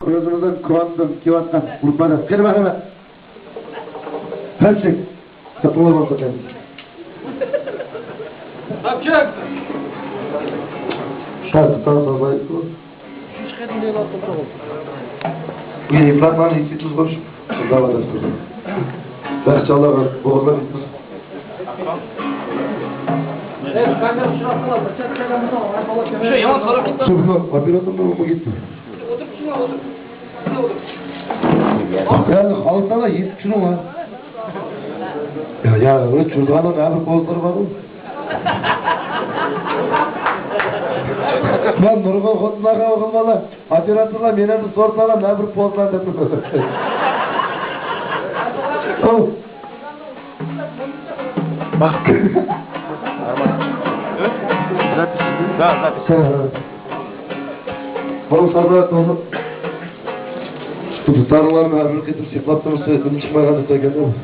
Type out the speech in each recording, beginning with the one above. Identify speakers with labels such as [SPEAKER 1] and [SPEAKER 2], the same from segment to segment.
[SPEAKER 1] Gözümüzden kıvandım, kivattan, kurtmadan. Gel bak hemen. Hemşik. Kapılar olsa kendisi.
[SPEAKER 2] Hapçak!
[SPEAKER 1] Şartı tanısan zayıf olur.
[SPEAKER 2] Hiç kadın değil altında oldu.
[SPEAKER 1] Bu yine yıpratmanı hissi tuz koş. Şurada var da tuz. Berçalar var, boğazlar tuz.
[SPEAKER 2] Evet, ben de şunu attılar. Bıçak kelamını al. Ben balık yemeğe. Şey, yalan sarı gitti.
[SPEAKER 1] Şurada, papir oturdu mu gitti.
[SPEAKER 2] Otur şuna otur. Şuna otur.
[SPEAKER 1] Yani altına yiyip şunu var. Ya, öyle çurdağının ne bir pozları var mı? Ben Nurgul Kutlu'na okumuyorlar. Hadiratullah meneni sordular, ne bir pozlar dedim. Oh. Bak. Bana sabret oldu. Tutarlarını her bir kıtır çıplattığını söyledim, çıkmaya kadar da geldi mi?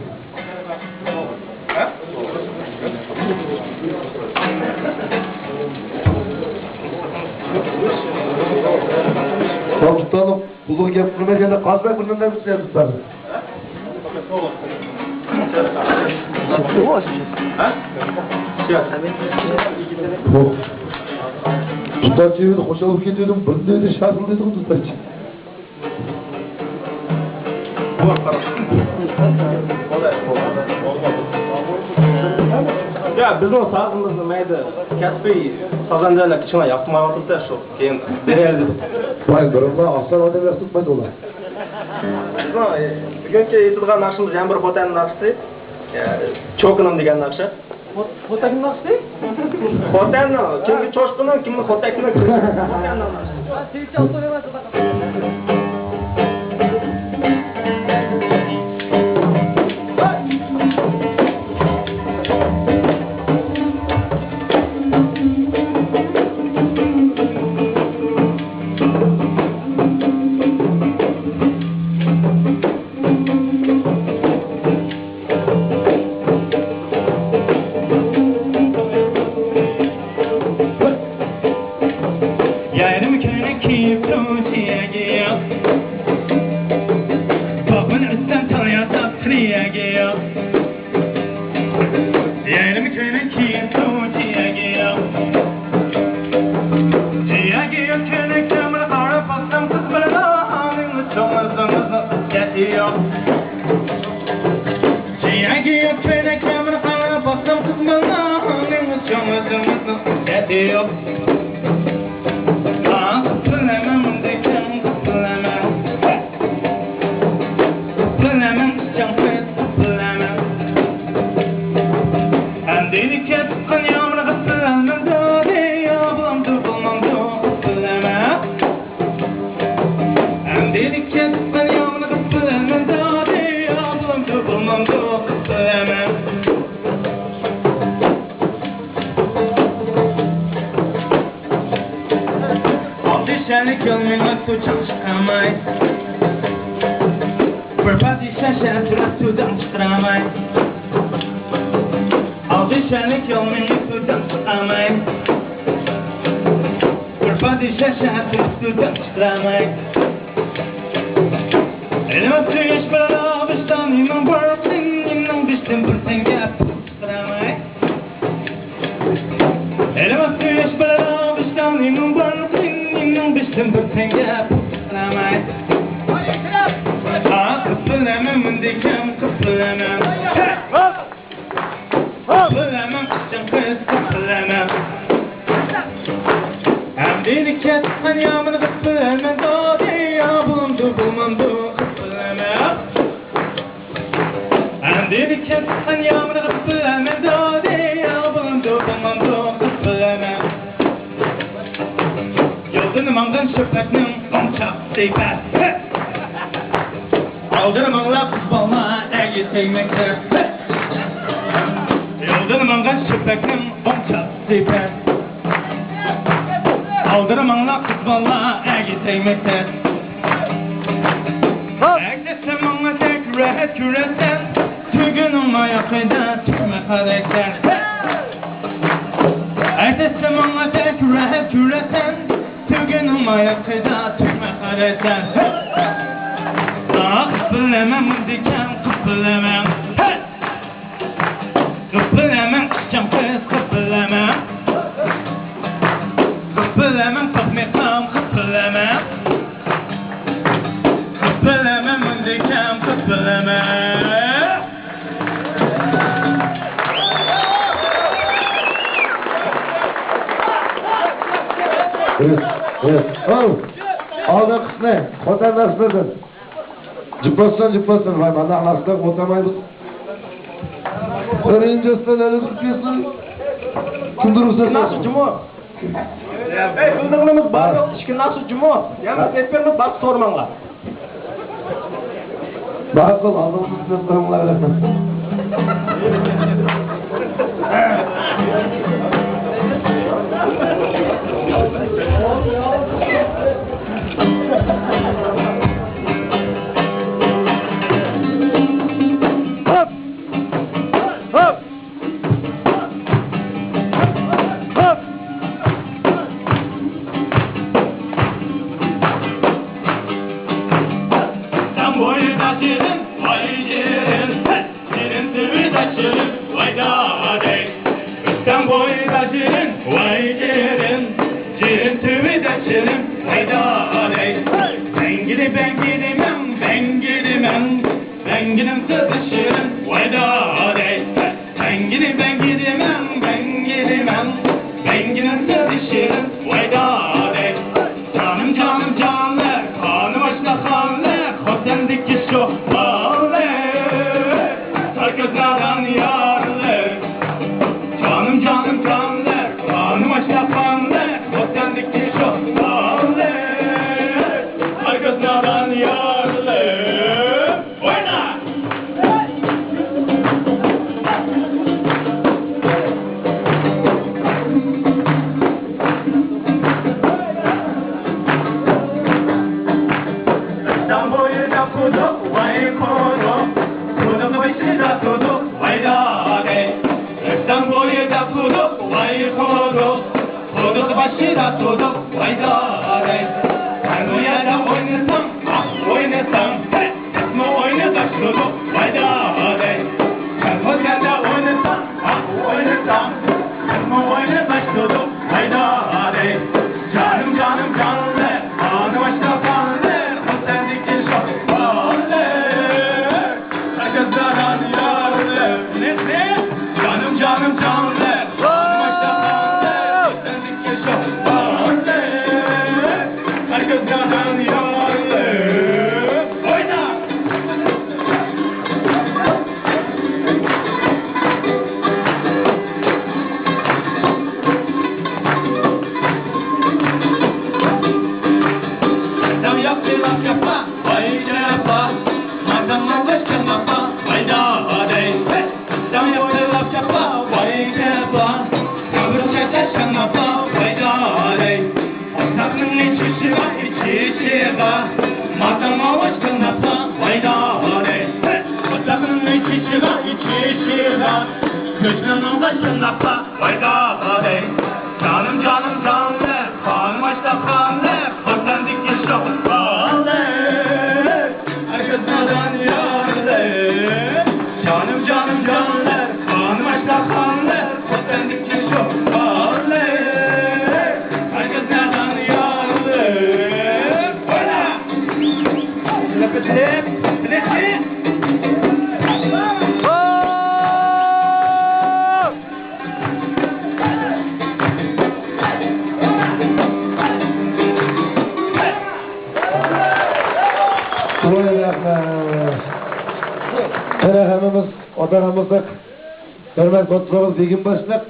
[SPEAKER 1] Tam tutalım, kulu getirmeye geldi, kazmak burnundan bir şey tutalım.
[SPEAKER 3] Çıktı mı o şey?
[SPEAKER 2] Ha?
[SPEAKER 1] Tutarcıyı da koşalıp gidiyordum, bundaydı, şarkılıyordum tutarcı.
[SPEAKER 2] Ya bizim o sağlığımızda neydi? Kesbeyi sazancarla kıçına yapmaya oturdu da şu. Keyin deneyeldi.
[SPEAKER 1] Vay durumda aslan odam yak tutmaydı olar.
[SPEAKER 2] Bugünkü etilgan nakşımız yan bir fotanın nakşı. Çokunum degen nakşı. Fotanın nakşı? Fotanın. Kimki çoşkunun, kimki fotanın. Fotanın nakşı.
[SPEAKER 4] Ertesi bana tek rahat üreten, tügün umaya kıda tüme kareten. Kıpılamam diken kıpılamam. Hey! Kıpılamam kışım kız kıpılamam. Kıpılamam kıpmekam kıpılamam. Kıpılamam diken kıpılamam.
[SPEAKER 1] Evet. Aldın kısne. Otan nasılsın? Cıplasın. Vay bana anasını otamayız. Öğrencisinden öyle tutuyorsun. Kundurursa
[SPEAKER 2] Nasıl cumo? Ey bildiğimiz var yok. İşki nasıl cumo? Yani etmemiz bak sormanla.
[SPEAKER 1] Bakıl aldın kısne sorumlar.
[SPEAKER 4] Sen boyu da şirin, vay şirin. Şirin tüvü de şirin, vay da dey. Sen boyu da şirin, vay şirin. Şirin tüvü de şirin, vay da dey. Ben gidemem. Ben gidem sızı şirin, vay da dey. Ben gidemem. Ben gidem sızı şirin, vay da dey. Canım canlar, kanım açla kanlar. Sendeki şu halle, herkes nadan yarlı. Canım kanlar, kanım açla kanlar. Sendeki şu halle, herkes nadan yarlı. Oyna! Sen boyu da kudu, vay kudu. Kudu başı da kudu, vay da dey. Sen boyu da kudu, vay kudu. Kudu başı da kudu, vay da dey. Sen bu yerde oynasam, hey! Esma oynadak kudu, vay da dey. Sen bu yerde oynasam, esma oynadak kudu, vay da dey. Canım canlar, kanı başta kanlar. Canım canlar, sendeki şu halle, herkes nadan yarlı. Oyna! Sen yapma, vay yapma. Madem başkan yapma, vay da dey. Sen yapma, vay yapma. Öbür çeteşen yapma, vay da dey. Sakın içi var. Madem başkan yapma, vay da dey. Sakın içi var. Gözünün başkan yapma, vay da dey. Canım canlar, kanım açta kanlar. Sendeki şu halle, herkes nadan yarlı. Canım canlar, kanım açta kanlar. Sendeki şu halle, herkes nadan yarlı. Oyna! Bilesin!
[SPEAKER 1] Hemimiz odanamızdık. Hürmet kontrolümüz begim başlık.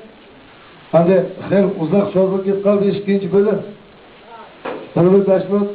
[SPEAKER 1] Hadi her uzak çocuk git kaldı işkinci bölüm. Hürmet başlık.